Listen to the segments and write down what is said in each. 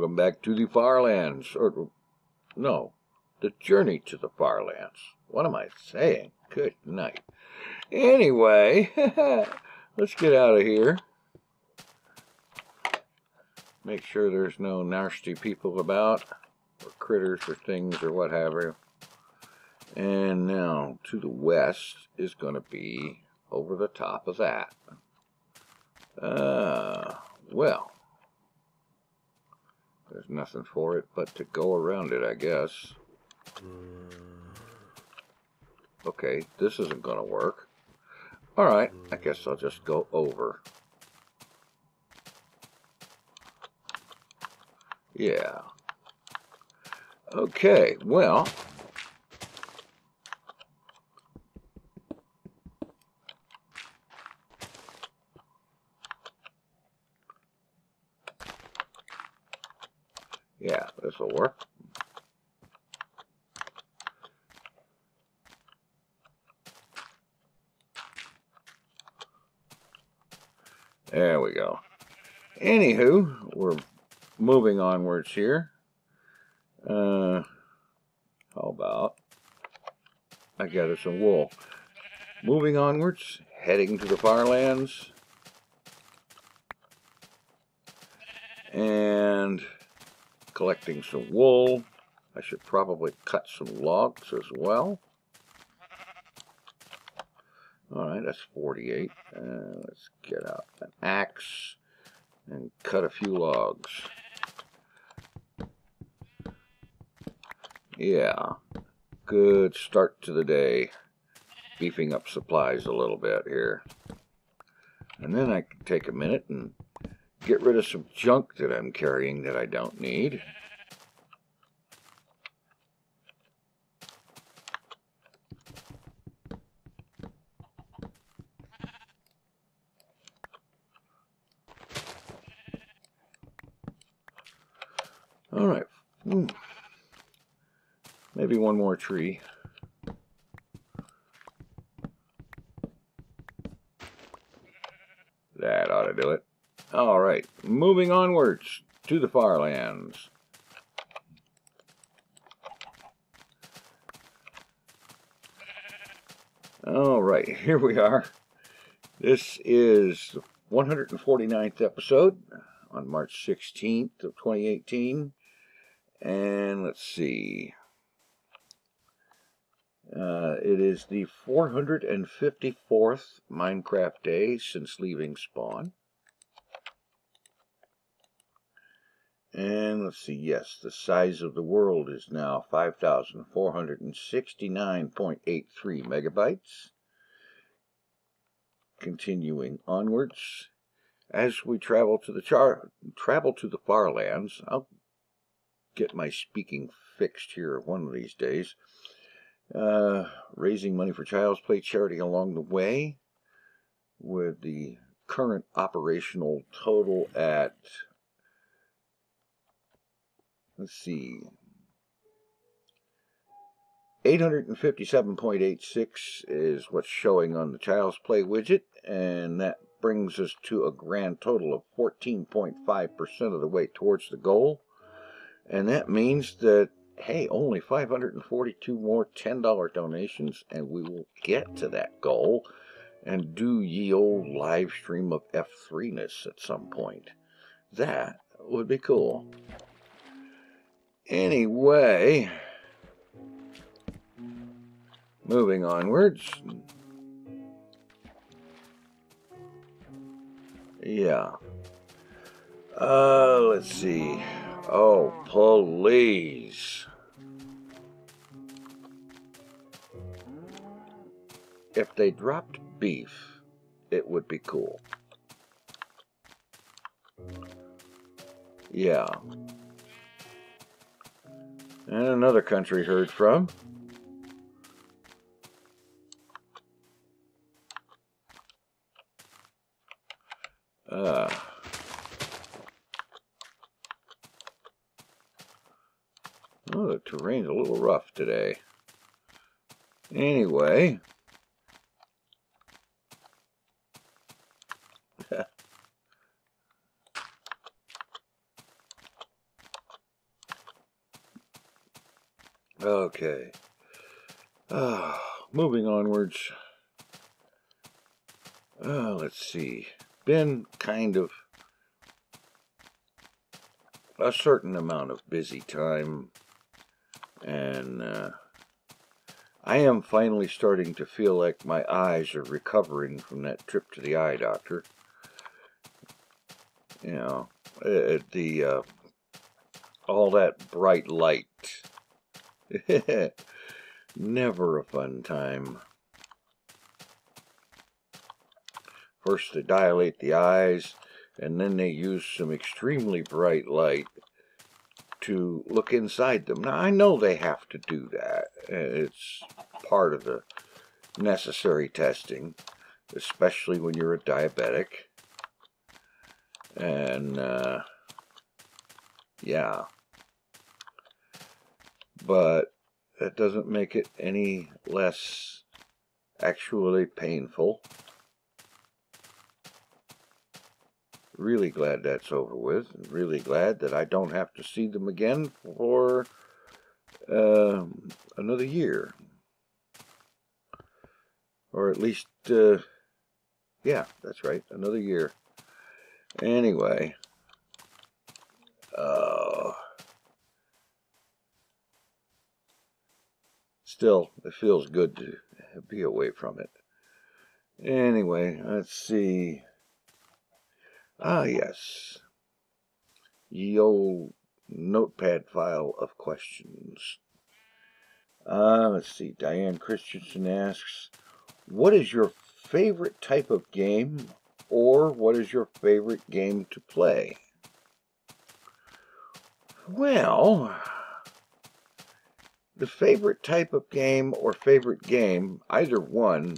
welcome back to the FarLands, or no, the Journey to the FarLands. What am I saying? Good night. Anyway, let's get out of here. Make sure there's no nasty people about, or critters or things or what have you. And now to the west is going to be over the top of that. Well, there's nothing for it but to go around it, I guess. Okay, this isn't going to work. Alright, I guess I'll just go over. Yeah. Okay, well. Yeah, this will work. There we go. Anywho, we're moving onwards here. How about I gather some wool. Moving onwards, heading to the FarLands. And collecting some wool. I should probably cut some logs as well. Alright, that's 48. Let's get out an axe and cut a few logs. Yeah, good start to the day. Beefing up supplies a little bit here. And then I can take a minute and get rid of some junk that I'm carrying that I don't need. All right. Maybe one more tree. That ought to do it. All right. Moving onwards to the FarLands. All right. Here we are. This is the 149th episode on March 16th of 2018. And let's see. It is the 454th Minecraft day since leaving spawn. And let's see, yes, the size of the world is now 5,469.83 megabytes. Continuing onwards. As we travel to the FarLands, I'll get my speaking fixed here one of these days. Raising money for Child's Play charity along the way, with the current operational total at, let's see, 857.86 is what's showing on the Child's Play widget, and that brings us to a grand total of 14.5% of the way towards the goal. And that means that, hey, only 542 more $10 donations, and we will get to that goal and do ye old live stream of F3-ness at some point. That would be cool. Anyway, moving onwards. Yeah. Let's see. Oh, please. If they dropped beef, it would be cool. Yeah. And another country heard from. Oh, the terrain's a little rough today. Anyway. Okay. Moving onwards. Let's see. Been kind of a certain amount of busy time, and I am finally starting to feel like my eyes are recovering from that trip to the eye doctor. You know, all that bright light. Never a fun time. First they dilate the eyes, and then they use some extremely bright light to look inside them. Now, I know they have to do that. It's part of the necessary testing, especially when you're a diabetic. And, yeah. But that doesn't make it any less actually painful. Really glad that's over with. Really glad that I don't have to see them again for another year. Or at least, yeah, that's right, another year. Anyway, still, it feels good to be away from it. Anyway, let's see. Ah, yes. Ye old notepad file of questions. Let's see. Diane Christensen asks, what is your favorite type of game, or what is your favorite game to play? Well, the favorite type of game or favorite game, either one,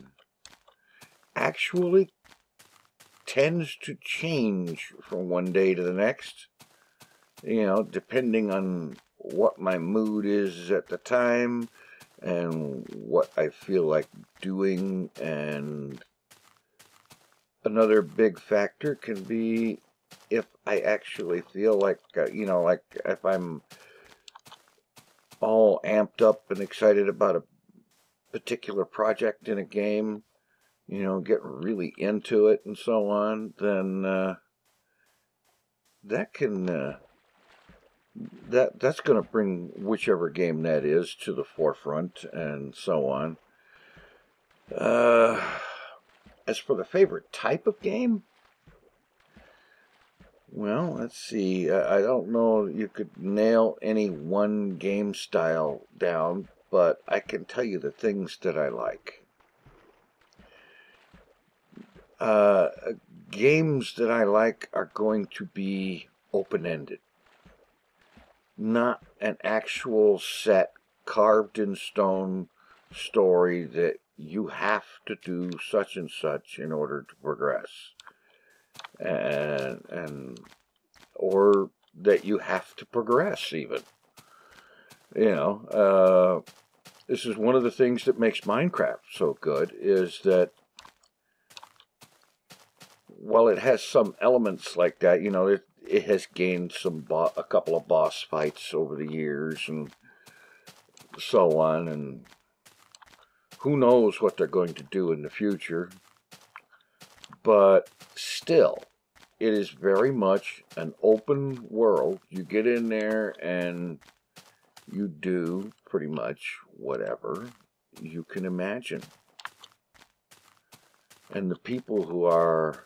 actually tends to change from one day to the next, you know, depending on what my mood is at the time and what I feel like doing. And another big factor can be if I actually feel like, you know, like if I'm all amped up and excited about a particular project in a game, you know, get really into it and so on, then that can that's going to bring whichever game that is to the forefront and so on. As for the favorite type of game, well, let's see. I don't know you could nail any one game style down, but I can tell you the things that I like. Games that I like are going to be open-ended. Not an actual set, carved in stone story that you have to do such and such in order to progress. And or that you have to progress even. You know, this is one of the things that makes Minecraft so good, is that while it has some elements like that, you know, it has gained a couple of boss fights over the years and so on, and who knows what they're going to do in the future. But still, it is very much an open world. You get in there and you do pretty much whatever you can imagine. And the people who are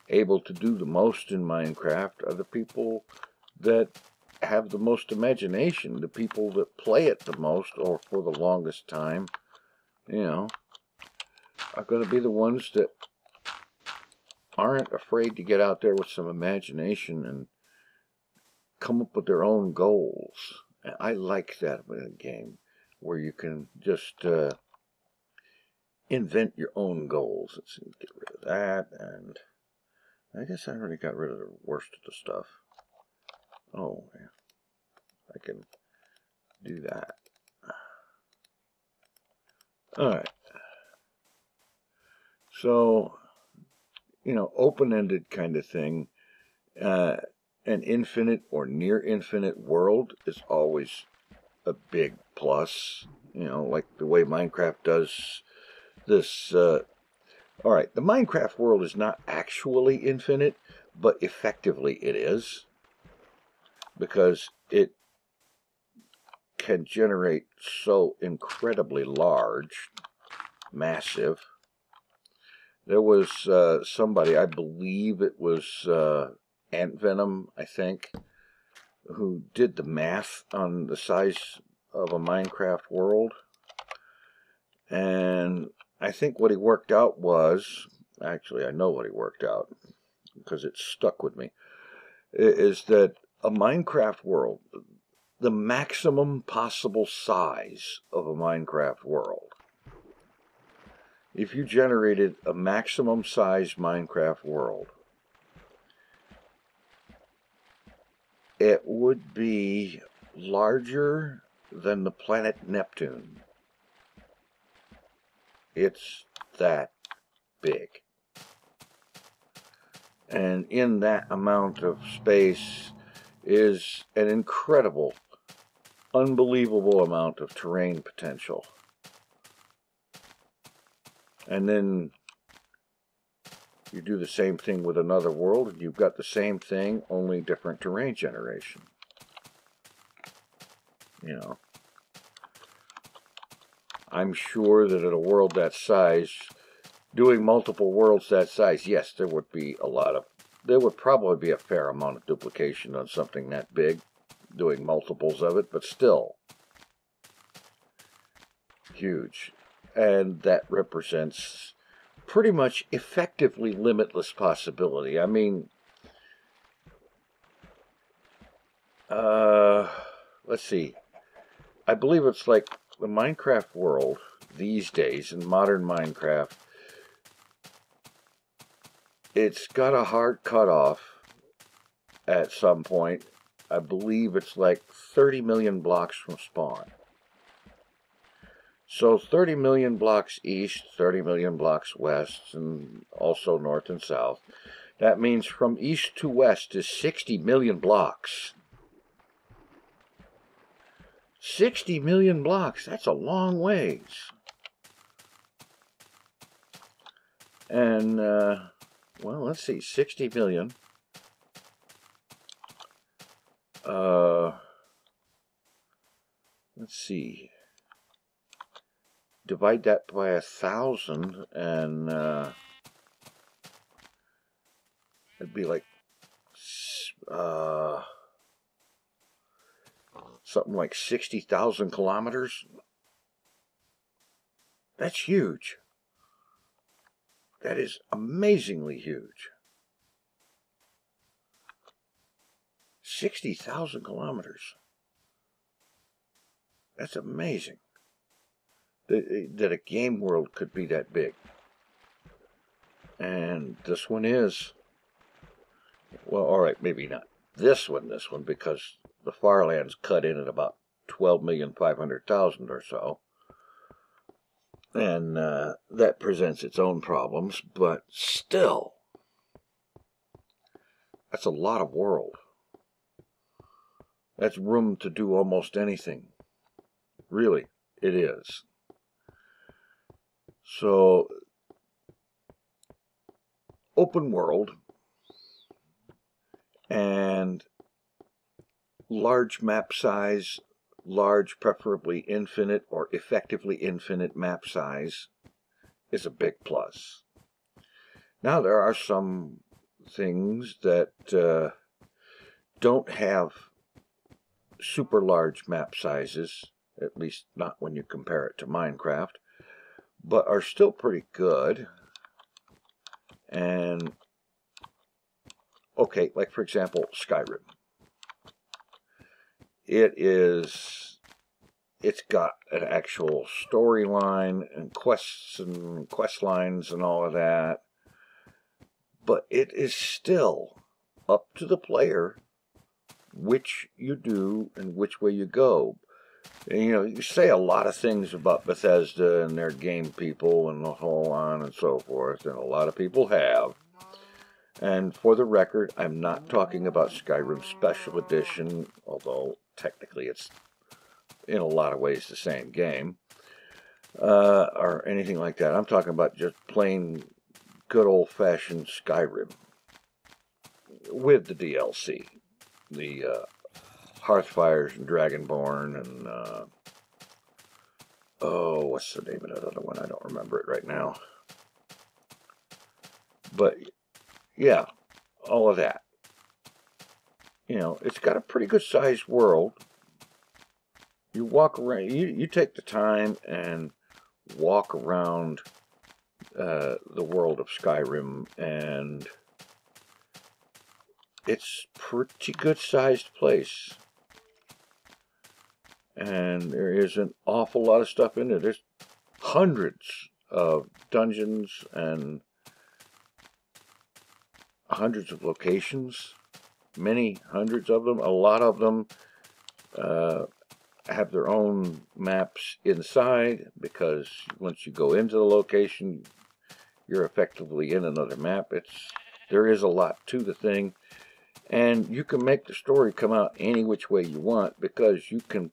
able to do the most in Minecraft are the people that have the most imagination, the people that play it the most or for the longest time, you know, are going to be the ones that aren't afraid to get out there with some imagination and come up with their own goals. And I like that in a game where you can just invent your own goals. Let's see, get rid of that, and I guess I already got rid of the worst of the stuff. Oh, yeah. I can do that. Alright. So, you know, open-ended kind of thing. An infinite or near infinite world is always a big plus. You know, like the way Minecraft does this. Alright, the Minecraft world is not actually infinite, but effectively it is. Because it can generate so incredibly large, massive. There was somebody, I believe it was Ant Venom, I think, who did the math on the size of a Minecraft world. And I think what he worked out was, actually I know what he worked out, because it stuck with me, is that a Minecraft world, the maximum possible size of a Minecraft world, if you generated a maximum size Minecraft world, it would be larger than the planet Neptune. It's that big. And in that amount of space is an incredible, unbelievable amount of terrain potential. And then you do the same thing with another world, and you've got the same thing, only different terrain generation. You know, I'm sure that at a world that size, doing multiple worlds that size, yes, there would probably be a fair amount of duplication on something that big, doing multiples of it, but still huge. And that represents pretty much effectively limitless possibility. I mean, let's see. I believe it's like the Minecraft world these days, in modern Minecraft, it's got a hard cutoff at some point. I believe it's like 30 million blocks from spawn. So 30 million blocks east, 30 million blocks west, and also north and south. That means from east to west is 60 million blocks. 60 million blocks, that's a long ways. And, well, let's see, 60 million. Let's see. Divide that by 1,000, and it'd be like something like 60,000 kilometers. That's huge. That is amazingly huge. 60,000 kilometers. That's amazing. That a game world could be that big. And this one is. Well, alright, maybe not this one, because the FarLands cut in at about 12,500,000 or so. And that presents its own problems, but still, that's a lot of world. That's room to do almost anything. Really, it is. So, open world and large map size, large, preferably infinite or effectively infinite map size is a big plus. Now, there are some things that don't have super large map sizes, at least not when you compare it to Minecraft, but are still pretty good. And okay, like for example, Skyrim. It's got an actual storyline and quests and quest lines and all of that, but it is still up to the player which you do and which way you go. And, you know, you say a lot of things about Bethesda and their game people and the whole on and so forth, and a lot of people have. And for the record, I'm not talking about Skyrim Special Edition, although technically it's in a lot of ways the same game, or anything like that. I'm talking about just plain good old-fashioned Skyrim with the DLC, the Hearthfires and Dragonborn, and oh, what's the name of that other one? I don't remember it right now. But yeah, all of that. You know, it's got a pretty good sized world. You walk around, you take the time and walk around the world of Skyrim, and it's a pretty good sized place. And there is an awful lot of stuff in it. There's hundreds of dungeons and hundreds of locations. Many hundreds of them. A lot of them have their own maps inside, because once you go into the location, you're effectively in another map. There is a lot to the thing, and you can make the story come out any which way you want, because you can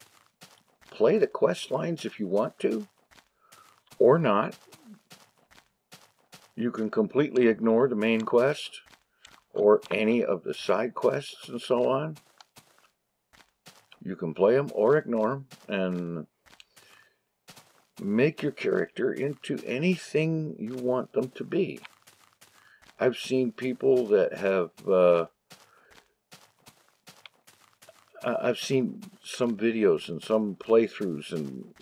play the quest lines if you want to, or not. You can completely ignore the main quest or any of the side quests and so on. You can play them or ignore them and make your character into anything you want them to be. I've seen people that have I've seen some videos and some playthroughs and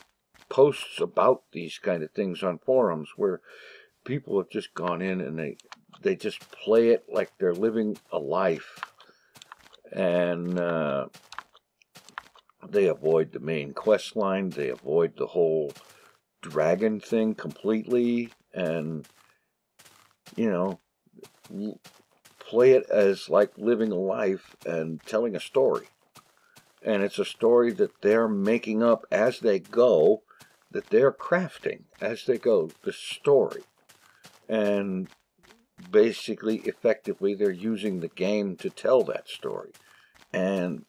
posts about these kind of things on forums where people have just gone in and they just play it like they're living a life, and they avoid the main quest line, they avoid the whole dragon thing completely, and, you know, play it as like living a life and telling a story. And it's a story that they're making up as they go, that they're crafting as they go, the story. And basically, effectively, they're using the game to tell that story. And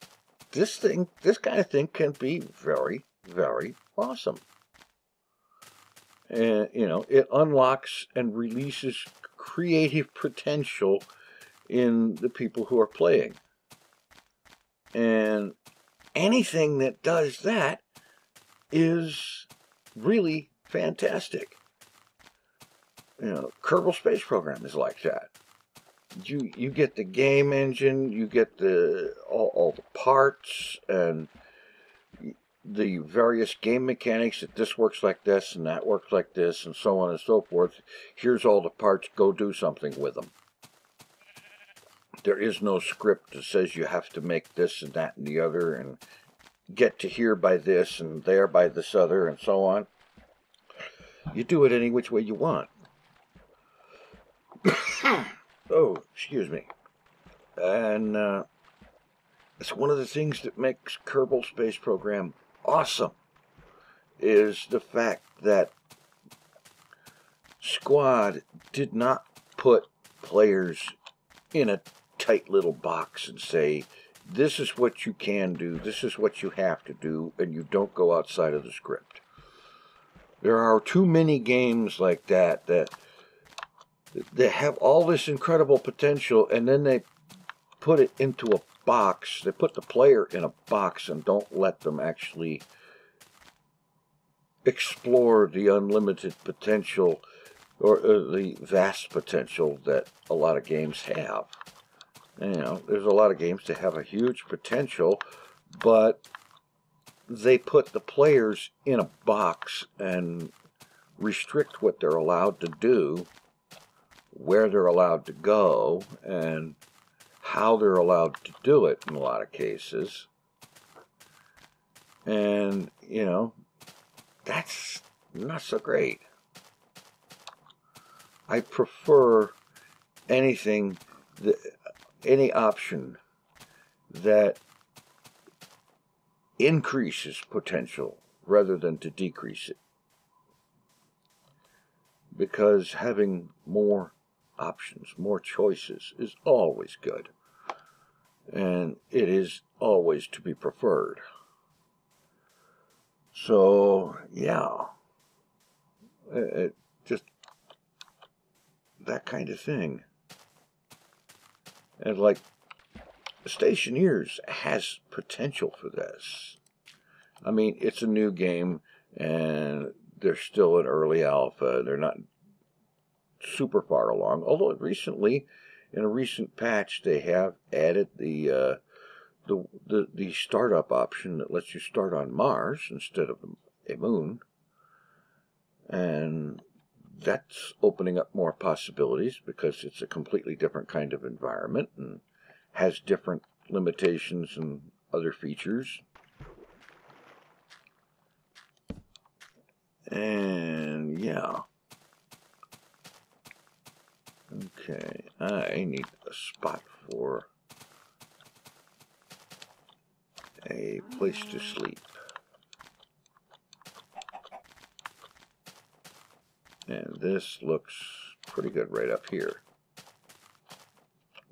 this kind of thing can be very, very awesome. And, you know, it unlocks and releases creative potential in the people who are playing. And anything that does that is really fantastic. You know, Kerbal Space Program is like that. You get the game engine, you get all the parts and the various game mechanics, that this works like this and that works like this and so on and so forth. Here's all the parts, go do something with them. There is no script that says you have to make this and that and the other and get to here by this and there by this other and so on. You do it any which way you want. Oh, excuse me. And it's one of the things that makes Kerbal Space Program awesome, is the fact that Squad did not put players in a tight little box and say, this is what you can do, this is what you have to do, and you don't go outside of the script. There are too many games like that they have all this incredible potential, and then they put it into a box. They put the player in a box and don't let them actually explore the unlimited potential or the vast potential that a lot of games have. And, you know, there's a lot of games that have a huge potential, but they put the players in a box and restrict what they're allowed to do, where they're allowed to go, and how they're allowed to do it in a lot of cases. And, you know, that's not so great. I prefer anything, any option that increases potential rather than to decrease it. Because having more options, more choices is always good. And it is always to be preferred. So, yeah. It just that kind of thing. And like, Stationeers has potential for this. I mean, it's a new game, and they're still in early alpha. They're not super far along. Although recently, in a recent patch, they have added the startup option that lets you start on Mars instead of a moon, and that's opening up more possibilities because it's a completely different kind of environment and has different limitations and other features. And yeah. Okay, I need a spot for a place to sleep. And this looks pretty good right up here.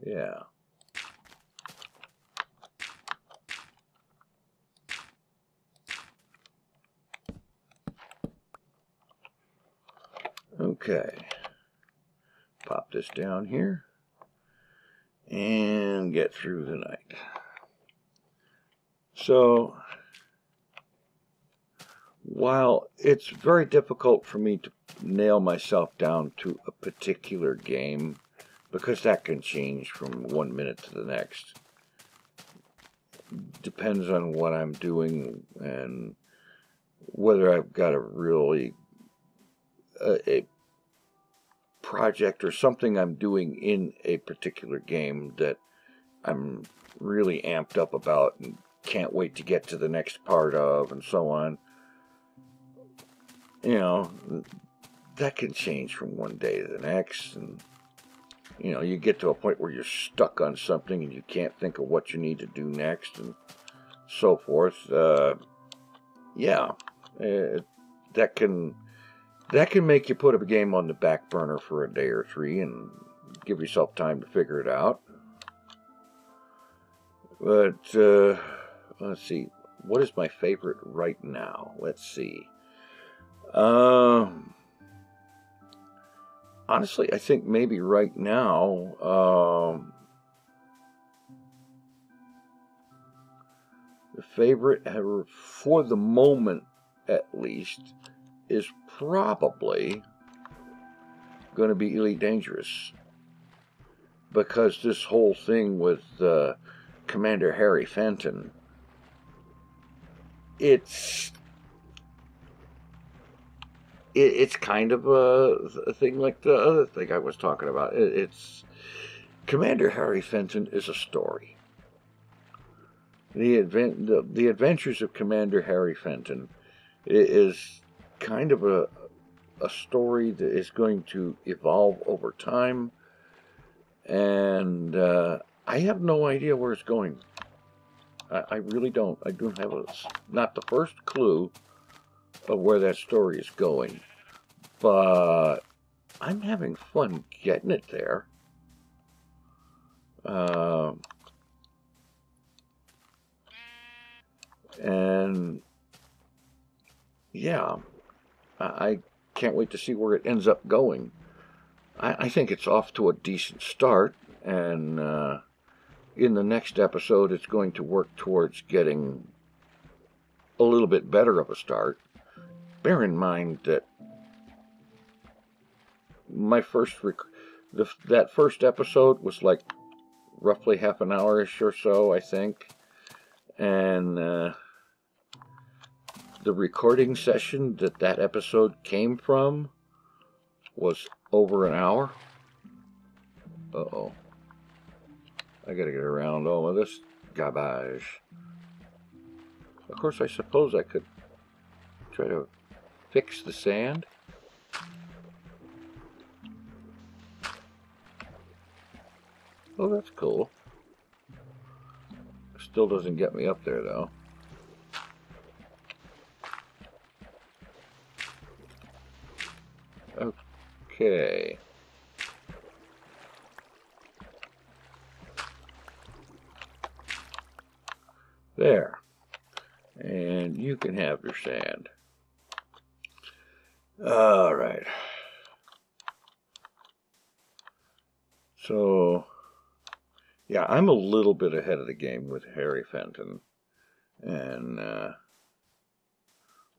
Yeah. Okay. Pop this down here and get through the night. So, while it's very difficult for me to nail myself down to a particular game, because that can change from 1 minute to the next, depends on what I'm doing and whether I've got a really a project or something I'm doing in a particular game that I'm really amped up about and can't wait to get to the next part of, and so on. You know, that can change from one day to the next, and you know, you get to a point where you're stuck on something and you can't think of what you need to do next, and so forth. Yeah, that can make you put a game on the back burner for a day or three and give yourself time to figure it out. But let's see, what is my favorite right now? Let's see. Honestly, I think maybe right now, the favorite, for the moment at least, is probably going to be Elite Dangerous. Because this whole thing with Commander Harry Fenton, it's kind of a thing like the other thing I was talking about. It's Commander Harry Fenton is a story. The Adventures of Commander Harry Fenton is kind of a story that is going to evolve over time, and I have no idea where it's going. I really don't. I don't have not the first clue of where that story is going, but I'm having fun getting it there. And yeah, I can't wait to see where it ends up going. I think it's off to a decent start, and in the next episode it's going to work towards getting a little bit better of a start. Bear in mind that my that first episode was like roughly half an hour-ish or so, I think, and the recording session that episode came from was over an hour. Uh-oh. I gotta get around all of this garbage. Of course, I suppose I could try to fix the sand. Oh, that's cool. Still doesn't get me up there, though. Okay. There. And you can have your sand. All right. So, yeah, I'm a little bit ahead of the game with Harry Fenton. And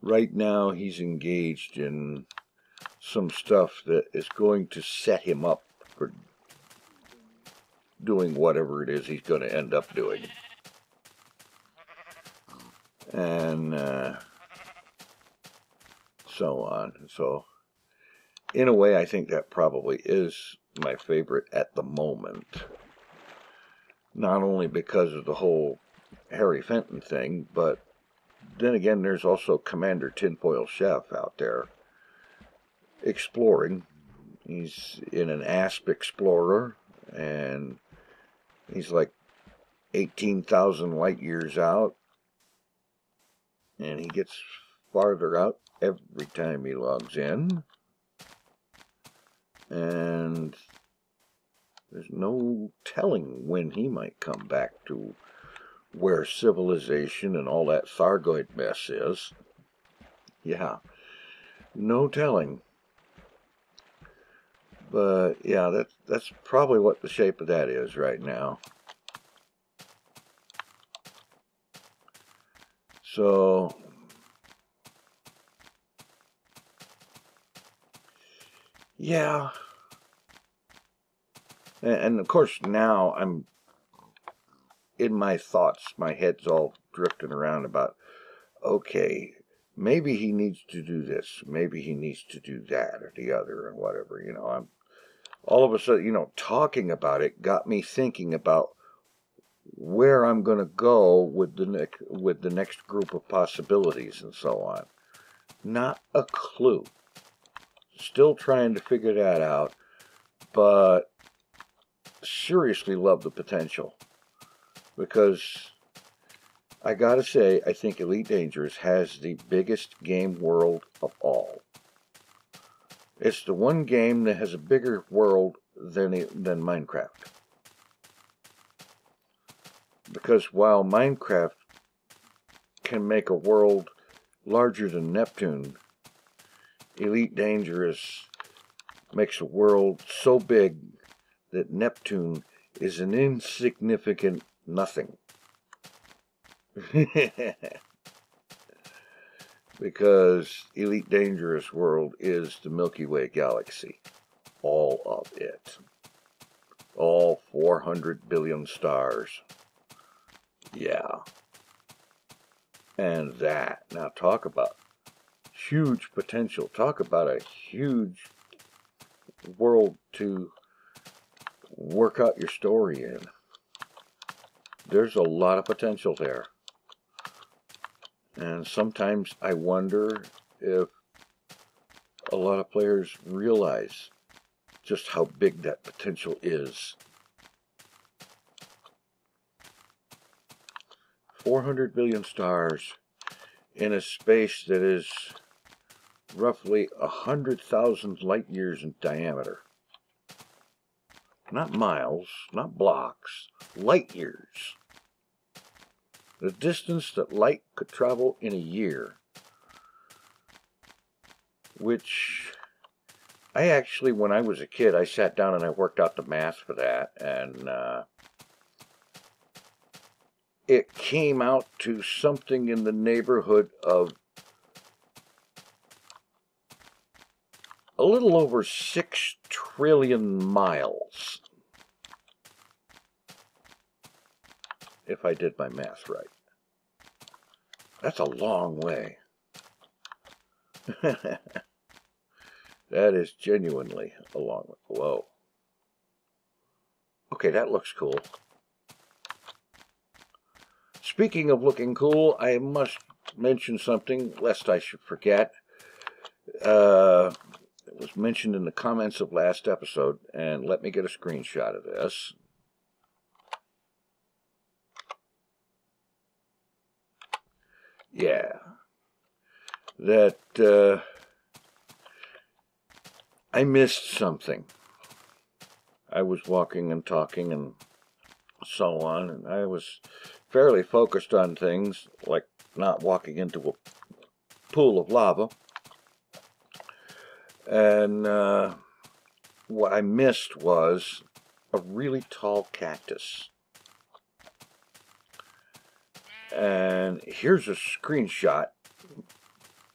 right now he's engaged in some stuff that is going to set him up for doing whatever it is he's going to end up doing. And so on. So, in a way, I think that probably is my favorite at the moment. Not only because of the whole Harry Fenton thing, but then again, there's also Commander TinFoilChef out there exploring. He's in an ASP Explorer, and he's like 18,000 light years out, and he gets farther out every time he logs in, and there's no telling when he might come back to where civilization and all that Thargoid mess is. Yeah, no telling. But yeah, that's probably what the shape of that is right now. So yeah. And of course now I'm in my thoughts, my head's all drifting around about, okay, maybe he needs to do this, maybe he needs to do that or the other and whatever, you know. I'm all of a sudden, you know, talking about it got me thinking about where I'm going to go with the next group of possibilities and so on. Not a clue. Still trying to figure that out, but seriously love the potential, because I gotta say, I think Elite Dangerous has the biggest game world of all. It's the one game that has a bigger world than Minecraft. Because while Minecraft can make a world larger than Neptune, Elite Dangerous makes a world so big that Neptune is an insignificant nothing. Because Elite Dangerous World is the Milky Way galaxy. All of it. All 400 billion stars. Yeah. And that, now talk about huge potential. Talk about a huge world to work out your story in. There's a lot of potential there. And sometimes I wonder if a lot of players realize just how big that potential is. 400 billion stars in a space that is roughly 100,000 light years in diameter. Not miles, not blocks, light years. The distance that light could travel in a year. Which, I actually, when I was a kid, I sat down and I worked out the math for that, and it came out to something in the neighborhood of a little over 6 trillion miles. If I did my math right. That's a long way. That is genuinely a long way. Whoa. Okay, that looks cool. Speaking of looking cool, I must mention something, lest I should forget. It was mentioned in the comments of last episode, and let me get a screenshot of this. Yeah, that I missed something. I was walking and talking and so on, and I was fairly focused on things like not walking into a pool of lava. And what I missed was a really tall cactus. And here's a screenshot.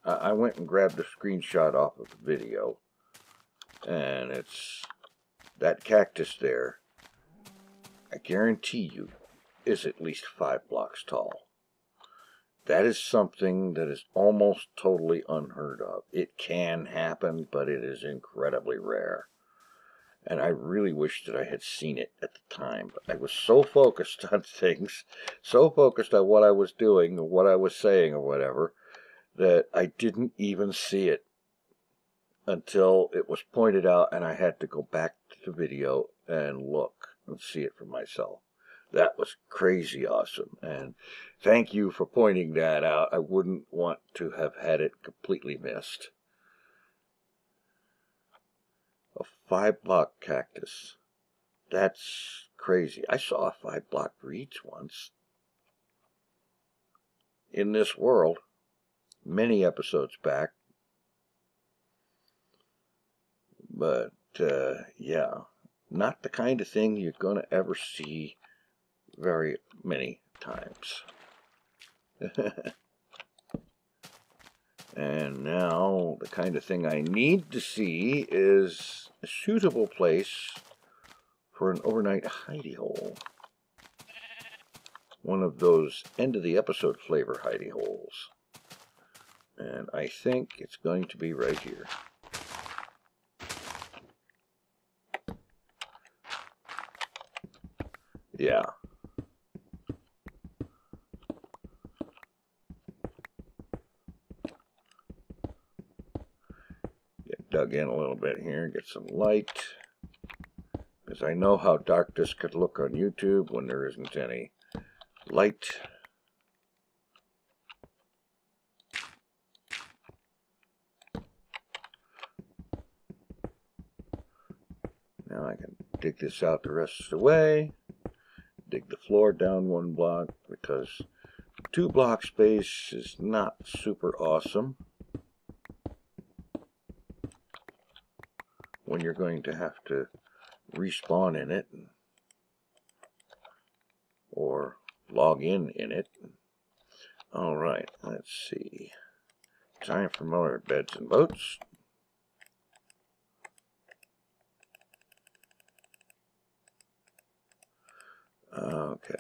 I went and grabbed a screenshot off of the video. And it's that cactus there. I guarantee you is at least 5 blocks tall. That is something that is almost totally unheard of. It can happen, but it is incredibly rare. And I really wish that I had seen it at the time. But I was so focused on things, so focused on what I was doing, or what I was saying, or whatever, that I didn't even see it until it was pointed out and I had to go back to the video and look and see it for myself. That was crazy awesome, and thank you for pointing that out. I wouldn't want to have had it completely missed. A 5-block cactus. That's crazy. I saw a 5-block reeds once. In this world, many episodes back. But, yeah, not the kind of thing you're going to ever see very many times. And now the kind of thing I need to see is a suitable place for an overnight hidey hole. One of those end of the episode flavor hidey holes. And I think it's going to be right here. Yeah. Get dug in a little bit here, get some light. Because I know how dark this could look on YouTube when there isn't any light. Now I can dig this out the rest of the way. Dig the floor down 1 block because 2 block space is not super awesome when you're going to have to respawn in it or log in it. Alright, let's see. Time for more beds and boats. Okay.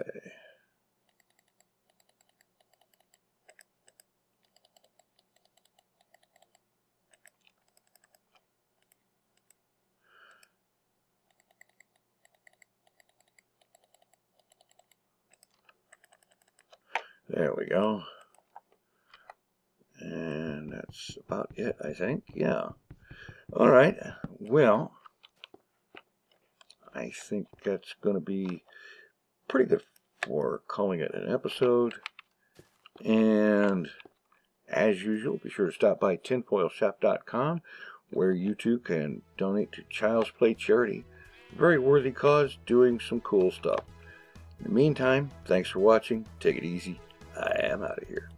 There we go. And that's about it, I think. Yeah. All right. Well, I think that's going to be pretty good for calling it an episode. And as usual, be sure to stop by TinFoilChef.com, where you too can donate to Child's Play charity. Very worthy cause, doing some cool stuff. In the meantime, thanks for watching. Take it easy. I am out of here.